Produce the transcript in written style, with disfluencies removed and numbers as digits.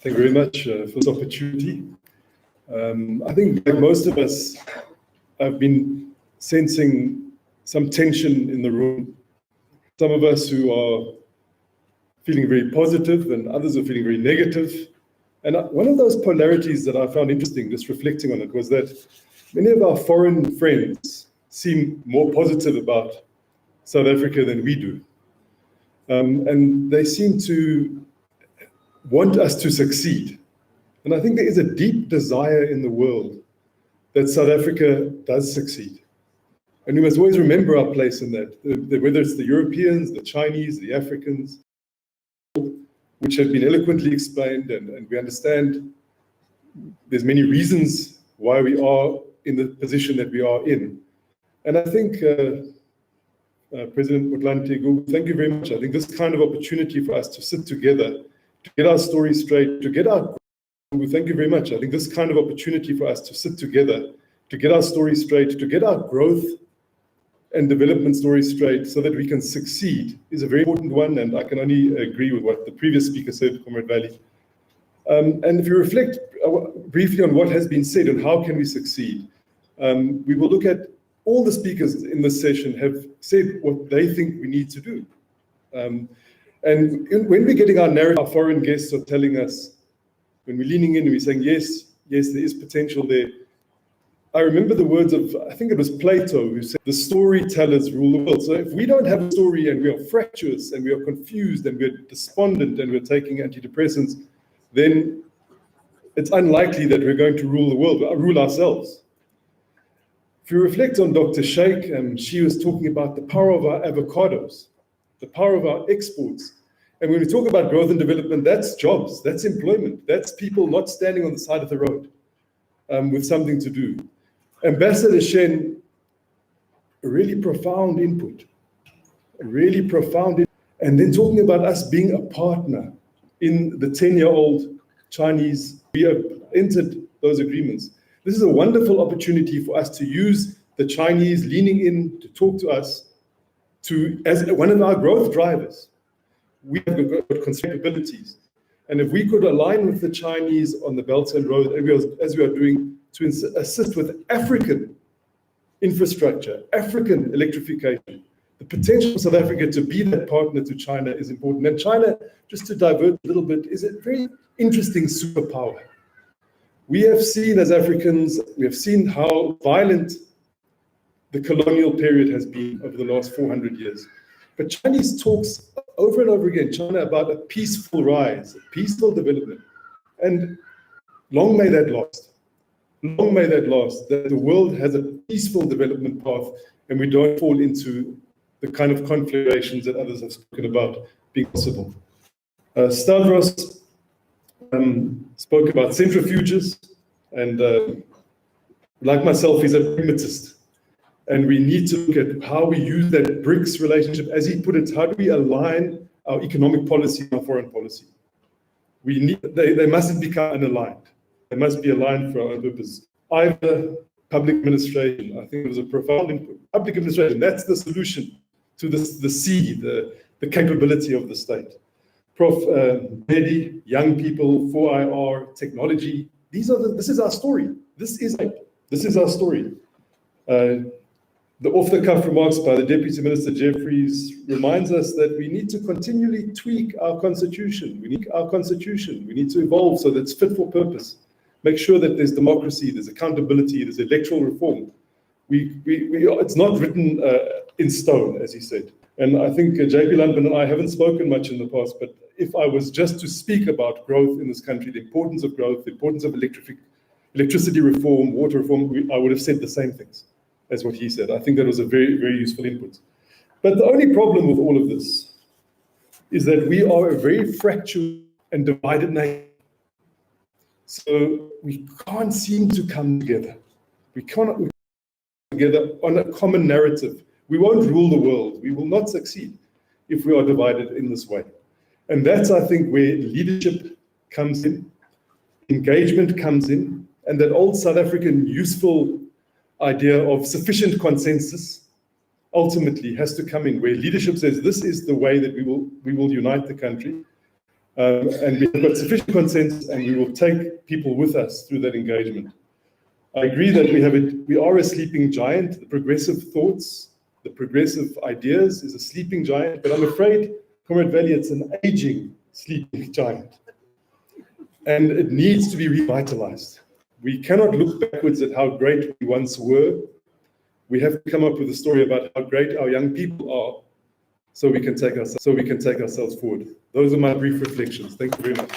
Thank you very much for this opportunity. I think like most of us, I've been sensing some tension in the room. Some of us who are feeling very positive and others are feeling very negative. And one of those polarities that I found interesting, just reflecting on it, was that many of our foreign friends seem more positive about South Africa than we do. And they seem to want us to succeed. And I think there is a deep desire in the world that South Africa does succeed. And we must always remember our place in that, whether it's the Europeans, the Chinese, the Africans, which have been eloquently explained, and we understand there's many reasons why we are in the position that we are in. And I think, President Motlanthe, thank you very much. I think this kind of opportunity for us to sit together, to get our story straight, to get our, thank you very much. I think this kind of opportunity for us to sit together, to get our story straight, to get our growth and development story straight so that we can succeed is a very important one, and I can only agree with what the previous speaker said, Comrade Valley. And if you reflect briefly on what has been said and how can we succeed, we will look at all the speakers in this session have said what they think we need to do. And when we're getting our narrative, our foreign guests are telling us, when we're leaning in and we're saying, yes, there is potential there. I remember the words of, I think it was Plato, who said, the storytellers rule the world. So if we don't have a story and we are fractious and we are confused and we're despondent and we're taking antidepressants, then it's unlikely that we're going to rule the world, rule ourselves. If you reflect on Dr. Sheikh, she was talking about the power of our avocados, the power of our exports. And when we talk about growth and development, that's jobs, that's employment, that's people not standing on the side of the road with something to do. Ambassador Shen, a really profound input, and then talking about us being a partner in the 10-year-old Chinese, we have entered those agreements. This is a wonderful opportunity for us to use the Chinese leaning in to talk to us as one of our growth drivers. We have got capabilities. And if we could align with the Chinese on the Belt and Road, as we are doing, to assist with African infrastructure, African electrification, the potential for South Africa to be that partner to China is important. And China, just to divert a little bit, is a very interesting superpower. We have seen as Africans, we have seen how violent the colonial period has been over the last 400 years. But Chinese talks over and over again, China, about a peaceful rise, a peaceful development. And long may that last. Long may that last, that the world has a peaceful development path and we don't fall into the kind of conflagrations that others have spoken about being possible. Stavros spoke about centrifuges, and like myself, he's a pragmatist. And we need to look at how we use that BRICS relationship. As he put it, how do we align our economic policy and our foreign policy? They mustn't become unaligned. They must be aligned for our own purpose. Either public administration, I think it was a profound input. Public administration, that's the solution to this, the capability of the state. Prof. Mehdi, young people, 4IR, technology, this is our story. This is our story. The off-the-cuff remarks by the Deputy Minister Jeffries reminds us that we need to continually tweak our constitution. We need to evolve so that it's fit for purpose. Make sure that there's democracy, there's accountability, there's electoral reform. It's not written in stone, as he said. And I think JP Lundman and I haven't spoken much in the past, but if I was just to speak about growth in this country, the importance of growth, the importance of electricity reform, water reform, I would have said the same things as what he said. I think that was a very, very useful input. But the only problem with all of this is that we are a very fractured and divided nation. So we can't seem to come together. We cannot come together on a common narrative. We won't rule the world. We will not succeed if we are divided in this way. And that's, I think, where leadership comes in, engagement comes in, and that old South African useful idea of sufficient consensus ultimately has to come in, where leadership says this is the way that we will unite the country. And we've got sufficient consensus, and we will take people with us through that engagement. I agree that we are a sleeping giant. The progressive thoughts, the progressive ideas is a sleeping giant, but I'm afraid, Comrade Valley, it's an aging sleeping giant. And it needs to be revitalized. We cannot look backwards at how great we once were. We have to come up with a story about how great our young people are, so we can take ourselves forward. Those are my brief reflections. Thank you very much.